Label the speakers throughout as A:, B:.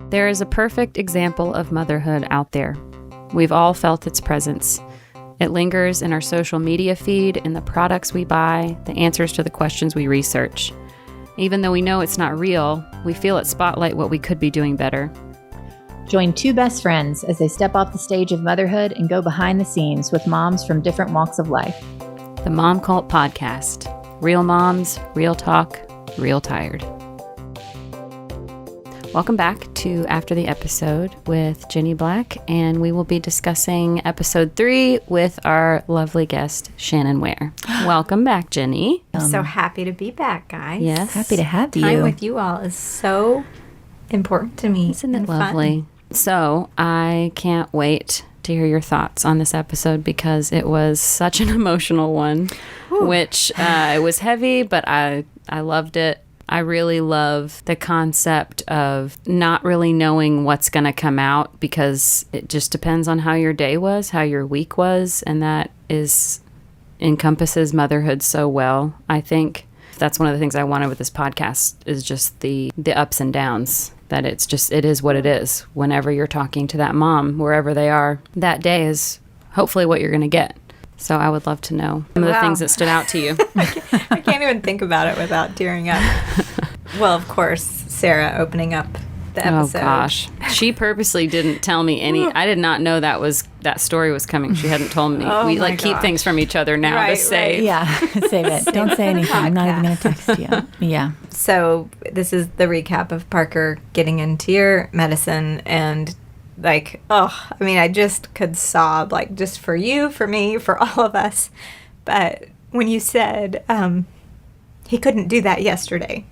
A: There is a perfect example of motherhood out there. We've all felt its presence. It lingers in our social media feed, in the products we buy, the answers to the questions we research. Even though we know it's not real, we feel it spotlight what we could be doing better.
B: Join two best friends as they step off the stage of motherhood and go behind the scenes with moms from different walks of life.
A: The Momcult Podcast. Real moms, real talk, real tired. Welcome back to After the Episode with Jenny Black, and we will be discussing episode 3 with our lovely guest, Shannon Ware. Welcome back, Jenny.
C: I'm so happy to be back, guys.
A: Yes.
B: Happy to have you.
C: Time with you all is so important to me.
A: Isn't it lovely? So I can't wait to hear your thoughts on this episode because it was such an emotional one, which it was heavy, but I loved it. I really love the concept of not really knowing what's going to come out because it just depends on how your day was, how your week was, and that encompasses motherhood so well. I think that's one of the things I wanted with this podcast is just the ups and downs, that it is what it is. Whenever you're talking to that mom, wherever they are, that day is hopefully what you're going to get. So I would love to know some of the things that stood out to you.
C: I can't even think about it without tearing up. Well, of course, Sarah opening up the episode.
A: Oh, gosh. She purposely didn't tell me any. I did not know that story was coming. She hadn't told me. We keep things from each other now to save.
B: Right. Yeah, save it. Don't say anything. I'm not even going to text you. Yeah.
C: So this is the recap of Parker getting into your medicine and I just could sob, just for you, for me, for all of us. But when you said he couldn't do that yesterday,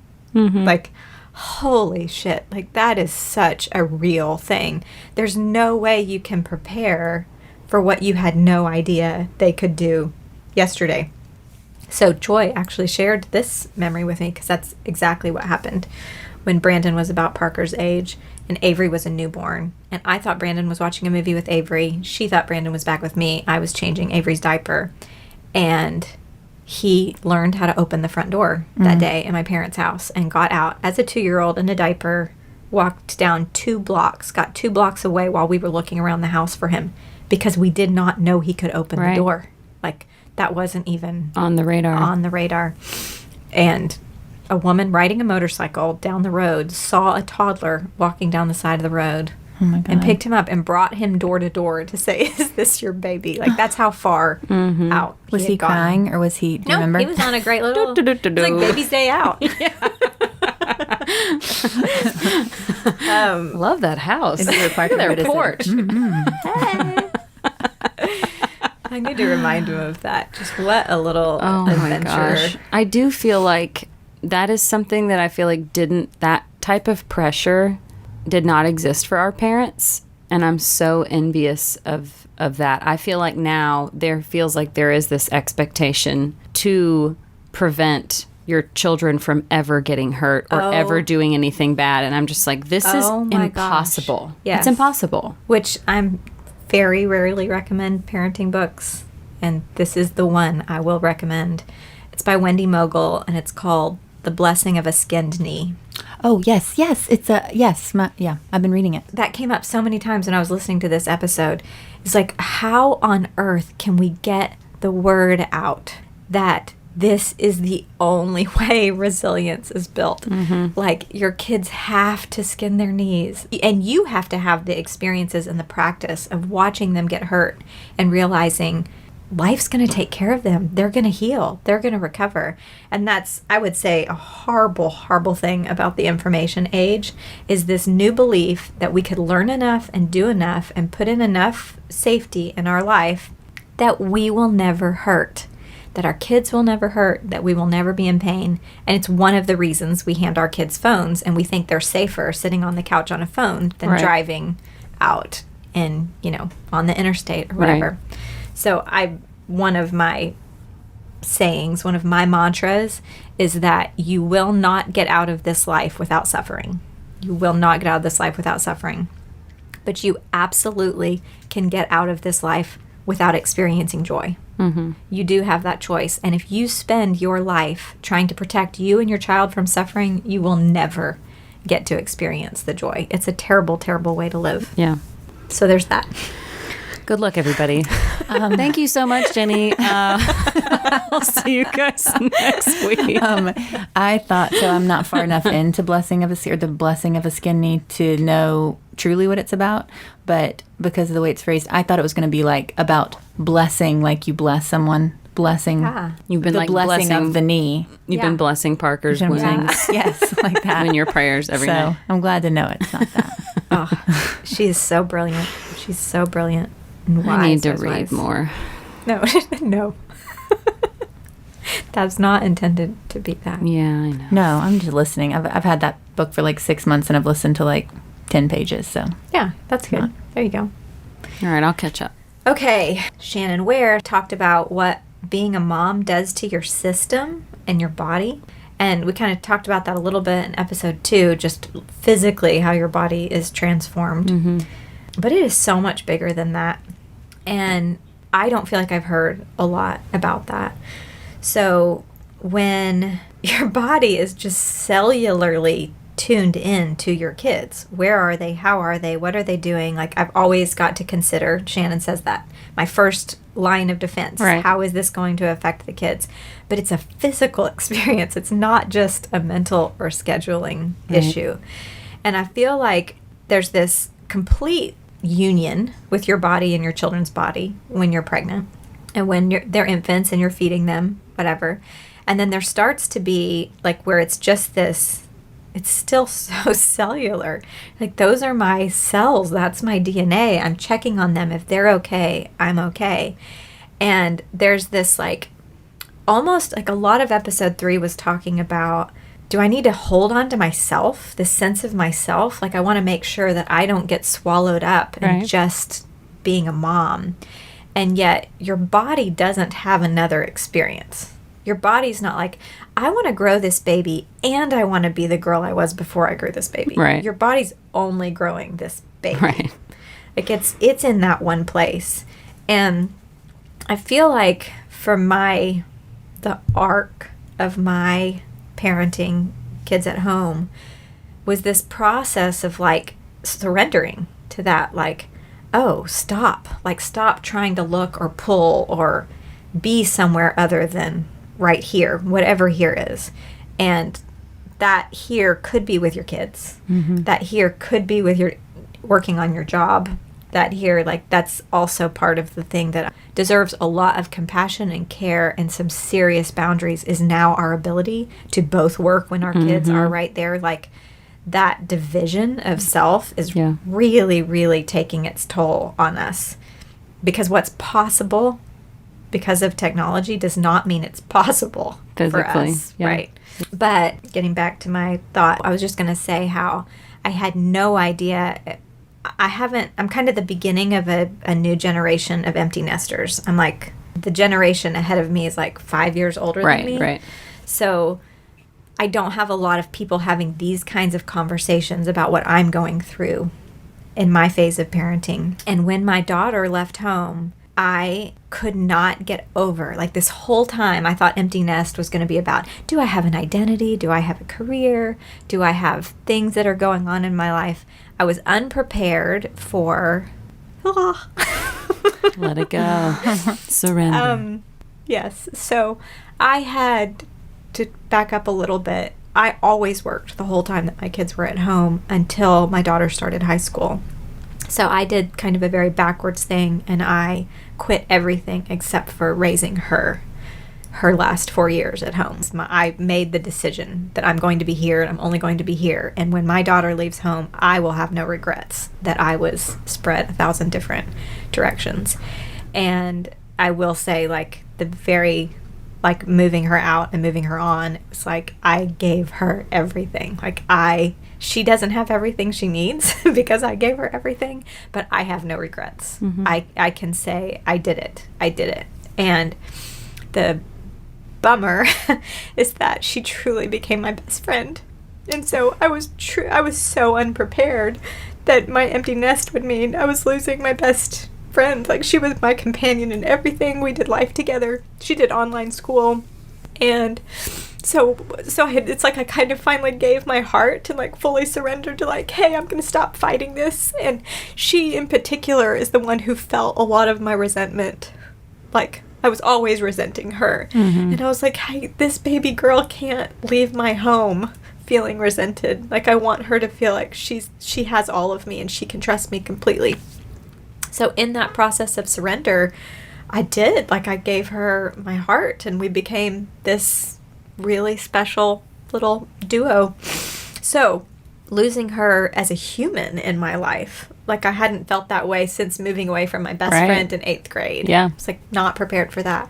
C: holy shit, that is such a real thing. There's no way you can prepare for what you had no idea they could do yesterday. So Joy actually shared this memory with me because that's exactly what happened when Brandon was about Parker's age and Avery was a newborn. And I thought Brandon was watching a movie with Avery. She thought Brandon was back with me. I was changing Avery's diaper. And he learned how to open the front door that day in my parents' house and got out as a 2-year-old in a diaper, walked down 2 blocks, got 2 blocks away while we were looking around the house for him because we did not know he could open the door. That wasn't even
A: on the radar.
C: And a woman riding a motorcycle down the road saw a toddler walking down the side of the road and picked him up and brought him door to door to say, "Is this your baby?" That's how far out
B: Was he crying or was he, do you remember?
C: He was on a great little, it was like baby's day out.
A: Love that house.
B: Their
A: porch.
C: Hey. I need to remind him of that. Just what a little adventure.
A: My gosh. I do feel like that is something that I feel like that type of pressure did not exist for our parents. And I'm so envious of that. I feel like now there feels like there is this expectation to prevent your children from ever getting hurt or ever doing anything bad. And I'm just like, this is impossible.
C: Yes.
A: It's impossible.
C: Which I'm very rarely recommend parenting books. And this is the one I will recommend. It's by Wendy Mogul and it's called The Blessing of a Skinned Knee.
B: Oh, yes. It's I've been reading it.
C: That came up so many times when I was listening to this episode. It's like, how on earth can we get the word out that this is the only way resilience is built? Your kids have to skin their knees. And you have to have the experiences and the practice of watching them get hurt and realizing life's going to take care of them. They're going to heal. They're going to recover. And that's, I would say, a horrible, horrible thing about the information age is this new belief that we could learn enough and do enough and put in enough safety in our life that we will never hurt, that our kids will never hurt, that we will never be in pain. And it's one of the reasons we hand our kids phones and we think they're safer sitting on the couch on a phone than driving out and, on the interstate or whatever. Right. So one of my sayings, one of my mantras is that you will not get out of this life without suffering. You will not get out of this life without suffering. But you absolutely can get out of this life without experiencing joy. You do have that choice. And if you spend your life trying to protect you and your child from suffering, you will never get to experience the joy. It's a terrible, terrible way to live.
A: Yeah.
C: So there's that.
A: Good luck, everybody. Thank you so much, Jenny. I'll see you guys next week.
B: I thought, so I'm not far enough into Blessing of a Skin, or the Blessing of a Skin Knee, to know truly what it's about. But because of the way it's phrased, I thought it was going to be like about blessing, like you bless someone. Blessing.
C: Yeah.
A: You've been
B: the
A: like
B: blessing of the knee.
A: You've been blessing Parker's
B: You've been
A: wings.
B: Yes, like that.
A: In your prayers every
B: so
A: night.
B: I'm glad to know it's not that.
C: Oh, she is so brilliant. She's so brilliant. And wise,
A: I need to
C: wise,
A: read
C: wise.
A: more.
C: No, no. That's not intended to be that.
A: Yeah, I know.
B: No, I'm just listening. I've had that book for like 6 months, and I've listened to like 10 pages. So
C: Yeah, that's good. There you go.
A: All right, I'll catch up.
C: Okay, Shannon Ware talked about what being a mom does to your system and your body. And we kind of talked about that a little bit in episode 2, just physically how your body is transformed.
A: Mm-hmm.
C: But it is so much bigger than that. And I don't feel like I've heard a lot about that. So when your body is just cellularly tuned in to your kids, where are they? How are they? What are they doing? Like, I've always got to consider, Shannon says that, my first line of defense.
A: Right.
C: How is this going to affect the kids? But it's a physical experience. It's not just a mental or scheduling issue. And I feel like there's this complete union with your body and your children's body when you're pregnant and when they're infants and you're feeding them, whatever. And then there starts to be like where it's just this, it's still so cellular. Like, those are my cells. That's my DNA. I'm checking on them. If they're okay, I'm okay. And there's this like, almost like a lot of episode 3 was talking about, do I need to hold on to myself, this sense of myself? Like, I want to make sure that I don't get swallowed up in just being a mom. And yet your body doesn't have another experience. Your body's not like, I want to grow this baby and I want to be the girl I was before I grew this baby.
A: Right.
C: Your body's only growing this baby.
A: Right.
C: Like, it's in that one place. And I feel like for the arc of my parenting kids at home was this process of like surrendering to that, like, oh, stop trying to look or pull or be somewhere other than right here, whatever here is. And that here could be with your kids.
A: Mm-hmm.
C: That here could be with your working on your job. That here, like, that's also part of the thing that deserves a lot of compassion and care and some serious boundaries, is now our ability to both work when our kids are right there. Like, that division of self is really, really taking its toll on us. Because what's possible because of technology does not mean it's possible
A: physically
C: for us.
A: Yeah.
C: Right. But getting back to my thought, I was just going to say how I had no idea. I'm kind of the beginning of a new generation of empty nesters. I'm like, the generation ahead of me is like 5 years older than me.
A: Right.
C: So I don't have a lot of people having these kinds of conversations about what I'm going through in my phase of parenting. And when my daughter left home, I could not get over, like, this whole time I thought empty nest was going to be about, do I have an identity? Do I have a career? Do I have things that are going on in my life? I was unprepared for,
A: Let it go. Surrender.
C: Yes. So I had to back up a little bit. I always worked the whole time that my kids were at home until my daughter started high school. So I did kind of a very backwards thing, and I quit everything except for raising her last 4 years at home. I made the decision that I'm going to be here and I'm only going to be here. And when my daughter leaves home, I will have no regrets that I was spread 1,000 different directions. And I will say, like, the very, like, moving her out and moving her on, it was like I gave her everything. Like, she doesn't have everything she needs because I gave her everything, but I have no regrets.
A: Mm-hmm.
C: I can say I did it. And the bummer is that she truly became my best friend. And so I was so unprepared that my empty nest would mean I was losing my best friend. Like, she was my companion in everything. We did life together. She did online school. And it's like I kind of finally gave my heart and like fully surrendered to like, hey, I'm going to stop fighting this. And she in particular is the one who felt a lot of my resentment. Like I was always resenting her. And I was like, hey, this baby girl can't leave my home feeling resented. Like I want her to feel like she has all of me and she can trust me completely. So in that process of surrender, I gave her my heart and we became this really special little duo. So losing her as a human in my life, like I hadn't felt that way since moving away from my best friend in 8th grade.
A: Yeah.
C: I was like not prepared for that.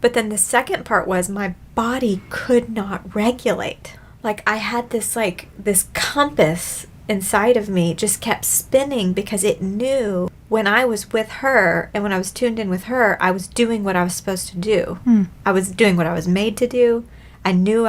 C: But then the second part was my body could not regulate. Like I had this compass inside of me just kept spinning because it knew when I was with her and when I was tuned in with her, I was doing what I was supposed to do. I was doing what I was made to do. I knew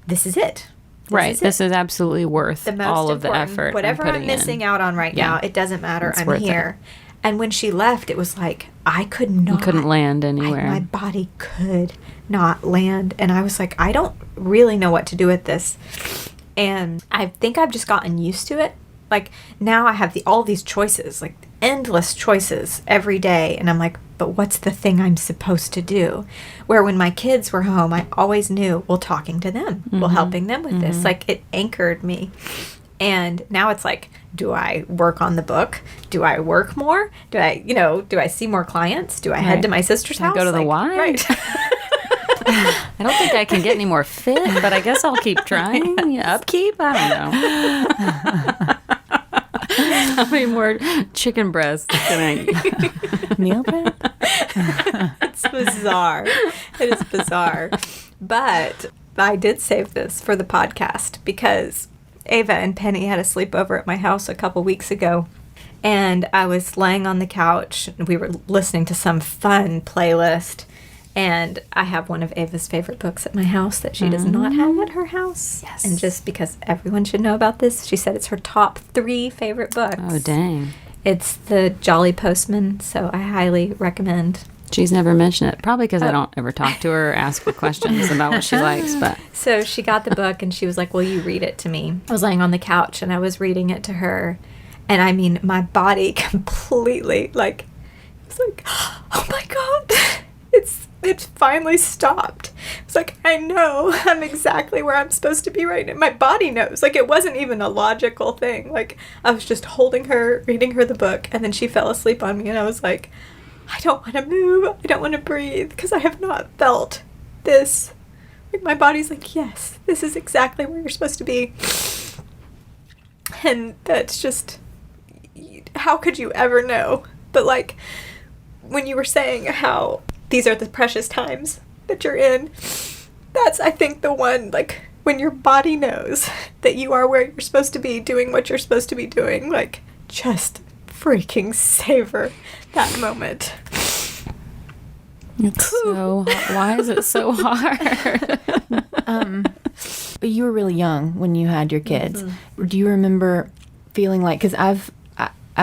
C: this is it.
A: This is absolutely worth all of the effort.
C: Whatever I'm missing out on right now, it doesn't matter. I'm here. And when she left, it was like, I could not.
A: You couldn't land anywhere.
C: My body could not land. And I was like, I don't really know what to do with this. And I think I've just gotten used to it. Like, now I have all these choices, like endless choices every day. And I'm like, but what's the thing I'm supposed to do? Where when my kids were home, I always knew, well, talking to them, well, helping them with this. Like, it anchored me. And now it's like, do I work on the book? Do I work more? Do I see more clients? Do I head to my sister's house?
A: Go to the Y? Right. I don't think I can get any more fit, but I guess I'll keep trying. Yeah, upkeep? I don't know. How many more chicken breasts can I eat?
B: Meal prep?
C: It's bizarre. It is bizarre. But I did save this for the podcast because Ava and Penny had a sleepover at my house a couple weeks ago. And I was laying on the couch. And we were listening to some fun playlist. And I have one of Ava's favorite books at my house that she does not have at her house.
A: Yes.
C: And just because everyone should know about this, she said it's her top 3 favorite books.
A: Oh, dang.
C: It's The Jolly Postman, so I highly recommend.
A: She's never mentioned it. Probably because I don't ever talk to her or ask her questions about what she likes. But
C: so she got the book and she was like, will you read it to me? I was laying on the couch and I was reading it to her. And I mean, my body completely, like, it was like, oh my God, it's finally stopped. It's like, I know I'm exactly where I'm supposed to be right now. My body knows. Like, it wasn't even a logical thing. Like, I was just holding her, reading her the book, and then she fell asleep on me, and I was like, I don't want to move. I don't want to breathe because I have not felt this. Like, my body's like, yes, this is exactly where you're supposed to be. And that's just, how could you ever know? But, like, when you were saying how these are the precious times that you're in, that's, I think, the one, like, when your body knows that you are where you're supposed to be, doing what you're supposed to be doing, like, just freaking savor that moment.
A: It's so why is it so hard?
B: But you were really young when you had your kids. Do you remember feeling like, because I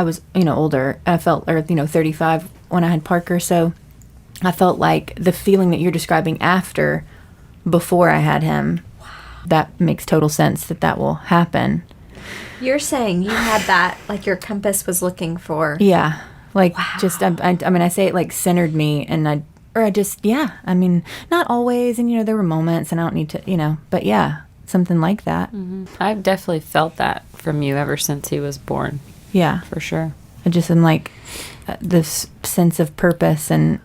B: was, older, I felt, 35 when I had Parker, so I felt like the feeling that you're describing before I had him, that makes total sense that will happen.
C: You're saying you had that, like your compass was looking for.
B: Yeah. Like,
C: wow.
B: Just, I say it like centered me and not always. And, there were moments and I don't need to, but yeah, something like that.
A: Mm-hmm. I've definitely felt that from you ever since he was born.
B: Yeah.
A: For sure.
B: I just am like this sense of purpose and,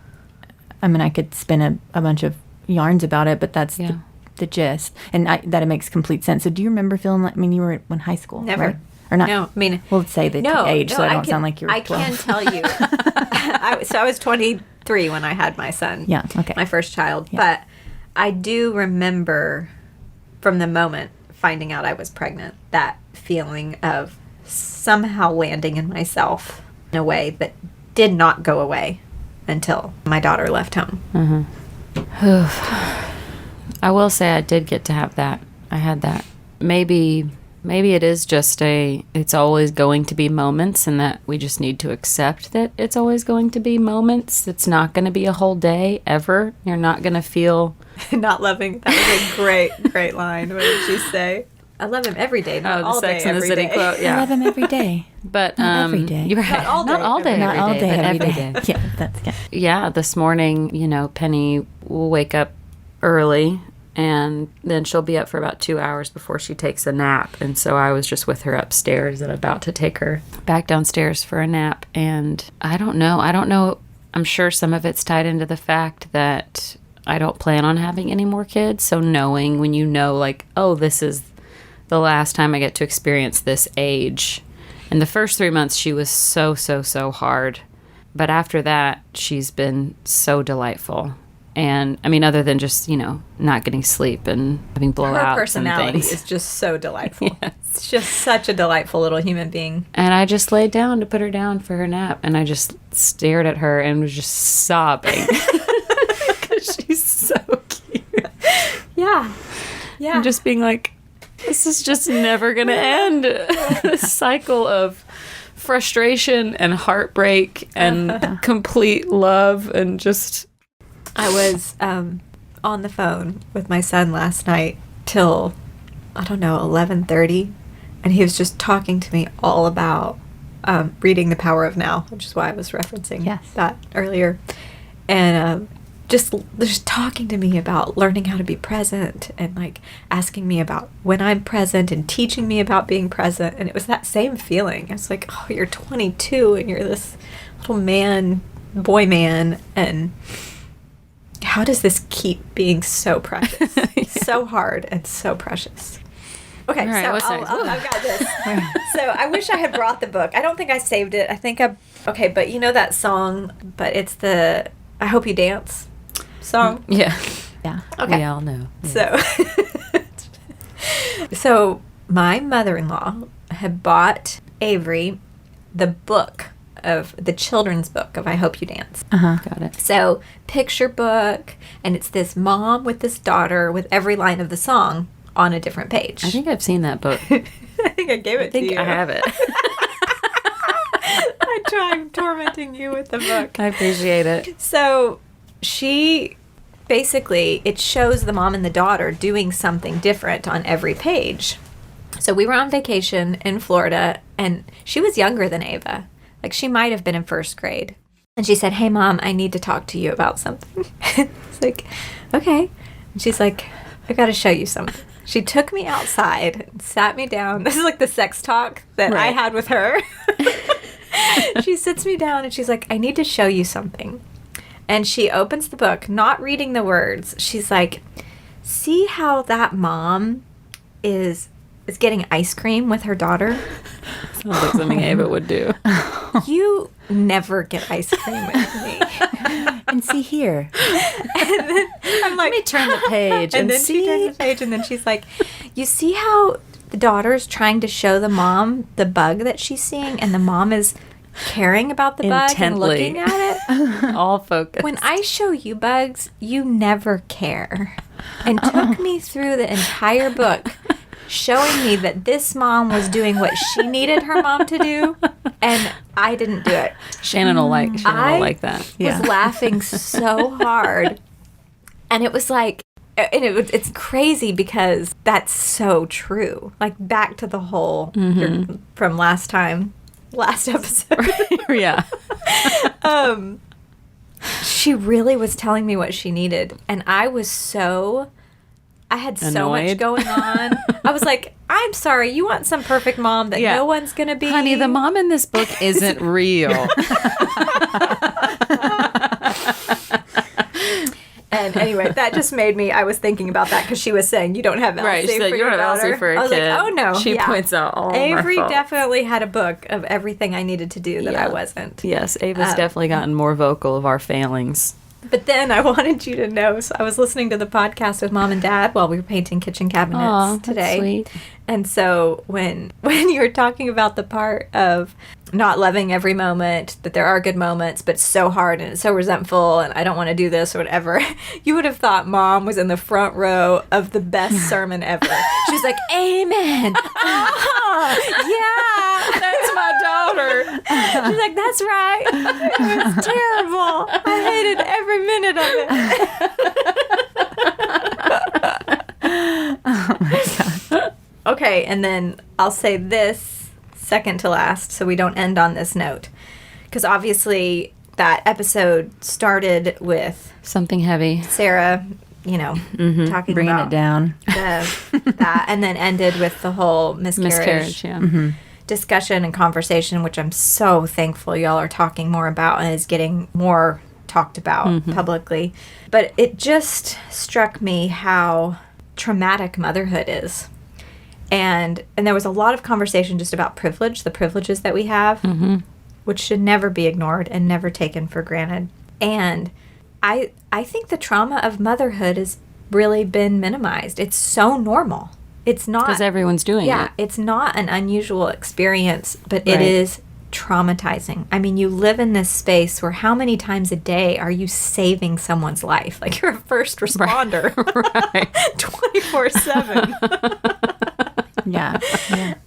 B: I could spin a bunch of yarns about it, but that's the gist. And that it makes complete sense. So do you remember feeling like, you were in high school?
C: Never.
B: Right? Or not?
C: No,
B: We'll say the age so I don't sound like you're 12.
C: I can tell you. I was 23 when I had my son.
B: Yeah, okay.
C: My first child.
B: Yeah.
C: But I do remember from the moment finding out I was pregnant, that feeling of somehow landing in myself in a way that did not go away until my daughter left home.
A: Mm-hmm. I will say I did get to have that. I had that. Maybe maybe it is just it's always going to be moments, and that we just need to accept that it's always going to be moments. It's not going to be a whole day ever. You're not going to feel...
C: Not loving. That was a great line. What did she say? I love him every day, not all day,
A: Sex and the City
C: day.
A: quote, yeah.
B: I love him every day.
A: But
B: not every day.
A: You're right.
C: Not all day,
B: Not all day,
A: but
B: every
A: every
B: day.
A: day.
B: Yeah, that's good.
A: Yeah, this morning, Penny will wake up early, and then she'll be up for about 2 hours before she takes a nap. And so I was just with her upstairs and about to take her back downstairs for a nap. And I don't know. I'm sure some of it's tied into the fact that I don't plan on having any more kids. So knowing when like, oh, this is the last time I get to experience this age. And the first 3 months, she was so hard. But after that, she's been so delightful. And, I mean, other than just, not getting sleep and having blowouts.
C: Her personality is just so delightful. Yes. It's just such a delightful little human being.
A: And I just laid down to put her down for her nap. And I just stared at her and was just sobbing. Because she's so cute.
C: Yeah. Yeah.
A: And just being like, this is just never going to end. This cycle of frustration and heartbreak and complete love and just...
C: I was on the phone with my son last night till, 11:30, and he was just talking to me all about reading The Power of Now, which is why I was referencing that earlier. And just talking to me about learning how to be present and like asking me about when I'm present and teaching me about being present. And it was that same feeling. I was like, oh, you're 22 and you're this little boy man, and how does this keep being so precious? So hard and so precious. Okay,
A: right,
C: so
A: what's next?
C: I've got this. So I wish I had brought the book. I don't think I saved it. I think but you know that song, but it's the I Hope You Dance song?
A: Yeah.
B: Yeah.
C: Okay.
A: We all know. Yeah.
C: So my mother-in-law had bought Avery the book of the children's book of I Hope You Dance.
A: Got it.
C: So picture book, and it's this mom with this daughter with every line of the song on a different page.
A: I think I've seen that book.
C: I think I gave it to you.
A: I have it.
C: I'm tormenting you with the book.
A: I appreciate it.
C: So she basically, it shows the mom and the daughter doing something different on every page. So we were on vacation in Florida, and she was younger than Ava. Like, she might have been in first grade. And she said, hey, Mom, I need to talk to you about something. It's like, okay. And she's like, I got to show you something. She took me outside and sat me down. This is like the sex talk that I had with her. She sits me down and she's like, I need to show you something. And she opens the book, not reading the words. She's like, see how that mom is getting ice cream with her daughter?
A: Sounds like something Ava would do.
C: You never get ice cream with me.
B: And see here.
C: And then I'm like,
A: Let me turn the page and
C: then
A: see.
C: she turns the page, and then she's like, you see how the daughter's trying to show the mom the bug that she's seeing, and the mom is caring about the bug and
A: Intently.
C: looking at it?
A: All focused.
C: When I show you bugs, you never care. And took me through the entire book, showing me that this mom was doing what she needed her mom to do, and I didn't do it.
A: Shannon will like that.
C: Was laughing so hard. And it was like, it's crazy because that's so true. Like, back to the whole from last episode.
A: Yeah.
C: She really was telling me what she needed, and I had so
A: Annoyed.
C: much going on. I was like, I'm sorry, you want some perfect mom that no one's gonna be?
A: Honey, the mom in this book isn't real.
C: And anyway, that just made me, I was thinking about that because she was saying, you don't have Elsie
A: Right, she said,
C: for
A: you
C: your
A: don't have
C: daughter.
A: Elsie for a
C: I was
A: kid.
C: like, oh no.
A: She points out all
C: Avery
A: my faults.
C: definitely had a book of everything I needed to do that I wasn't.
A: Yes, Ava's definitely gotten more vocal of our failings.
C: But then I wanted you to know, so I was listening to the podcast with Mom and Dad while we were painting kitchen cabinets today.
A: That's sweet.
C: And so when you were talking about the part of not loving every moment, that there are good moments, but it's so hard and it's so resentful and I don't want to do this or whatever, you would have thought Mom was in the front row of the best sermon ever. She was like, amen. Yeah, that's my daughter. She's like, that's right. It was terrible. I hated every minute of it.
B: Oh my God.
C: Okay, and then I'll say this second to last so we don't end on this note. Because obviously that episode started with
A: Something heavy.
C: Sarah, talking
B: Bringing
C: about
B: it down.
C: that, and then ended with the whole miscarriage
A: Yeah.
C: discussion and conversation, which I'm so thankful y'all are talking more about and is getting more talked about publicly. But it just struck me how traumatic motherhood is. And there was a lot of conversation just about privilege, the privileges that we have, which should never be ignored and never taken for granted. And I think the trauma of motherhood has really been minimized. It's so normal. It's not...
A: Because everyone's doing it.
C: Yeah, it's not an unusual experience, but
A: Right.
C: it is traumatizing. I mean, you live in this space where how many times a day are you saving someone's life? Like you're a first responder.
A: Right.
C: 24/7.
B: Yeah.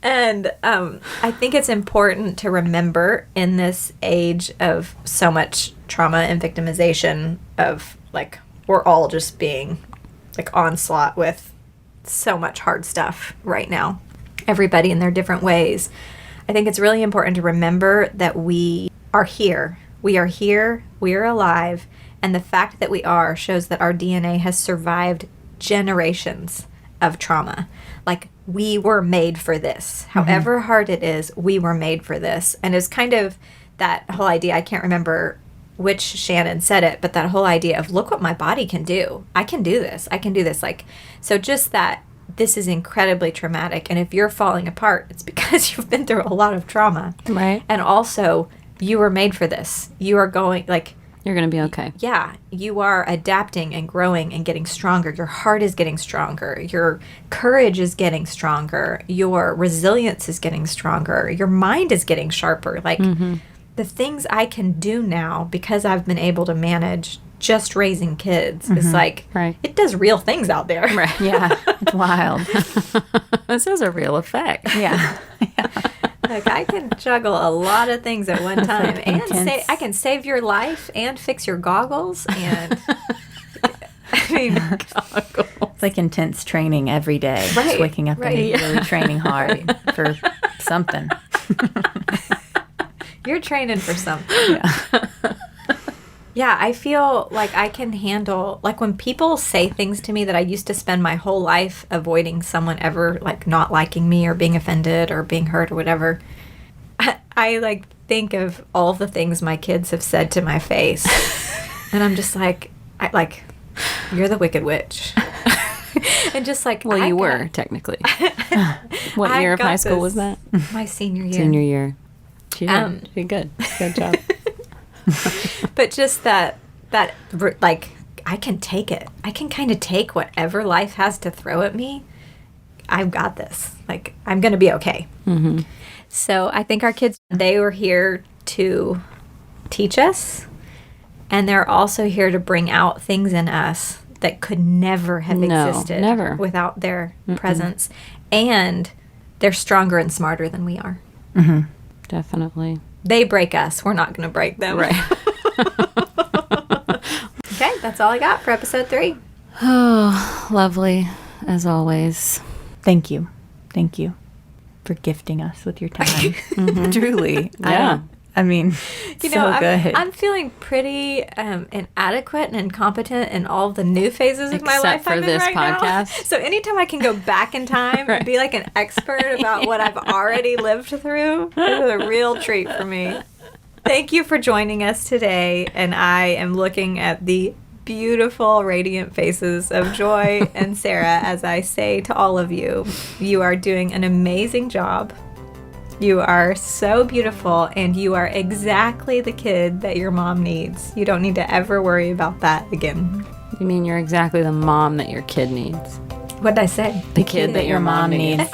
C: And I think it's important to remember in this age of so much trauma and victimization of like we're all just being like onslaught with so much hard stuff right now. Everybody in their different ways. I think it's really important to remember that we are here. We are here. We are alive. And the fact that we are shows that our DNA has survived generations of trauma. Like we were made for this. However hard it is, we were made for this. And it's kind of that whole idea, I can't remember which Shannon said it, but that whole idea of look what my body can do. I can do this. I can do this. Like, so just that this is incredibly traumatic. And if you're falling apart, it's because you've been through a lot of trauma.
A: Right.
C: And also you were made for this. You are going like,
A: You're going to be okay.
C: yeah, you are adapting and growing and getting stronger. Your heart is getting stronger. Your courage is getting stronger. Your resilience is getting stronger. Your mind is getting sharper. Like the things I can do now because I've been able to manage just raising kids is like,
A: Right.
C: it does real things out there.
A: Right.
B: Yeah. It's wild.
A: This has a real effect.
B: Yeah.
C: Like I can juggle a lot of things at one time and
B: intense.
C: I can save your life and fix your goggles and I mean,
B: It's like intense training every day.
C: Right,
B: Just waking up
C: right.
B: and really training hard for something.
C: you're training for something.
B: Yeah.
C: Yeah, I feel like I can handle, like when people say things to me that I used to spend my whole life avoiding someone ever like not liking me or being offended or being hurt or whatever. I like think of all the things my kids have said to my face. And I'm just like, you're the Wicked Witch. And just like,
A: Well, you were, technically. What year of high school was that?
C: My senior year.
A: Senior year. She did good. Good job.
C: But just that like I can take it. I can kind of take whatever life has to throw at me. I've got this. Like I'm going to be okay.
A: Mm-hmm.
C: So I think our kids, they were here to teach us, and they're also here to bring out things in us that could never have existed
A: never.
C: without their presence. And they're stronger and smarter than we are.
A: Definitely.
C: They break us. We're not going to break them.
A: Right.
C: Okay, that's all I got for episode 3.
A: Oh, lovely, as always.
B: Thank you. Thank you for gifting us with your time. Truly.
A: Yeah.
B: I mean,
C: You
B: so
C: know,
B: good.
C: I'm feeling pretty inadequate and incompetent in all the new phases of my
A: Except
C: life
A: for
C: I'm in
A: this
C: right now.
A: podcast.
C: So anytime I can go back in time and be like an expert about what I've already lived through, it is a real treat for me. Thank you for joining us today, and I am looking at the beautiful, radiant faces of Joy and Sarah as I say to all of you, you are doing an amazing job. You are so beautiful, and you are exactly the kid that your mom needs. You don't need to ever worry about that again.
A: You mean you're exactly the mom that your kid needs?
C: What did I say?
A: The kid that your mom needs.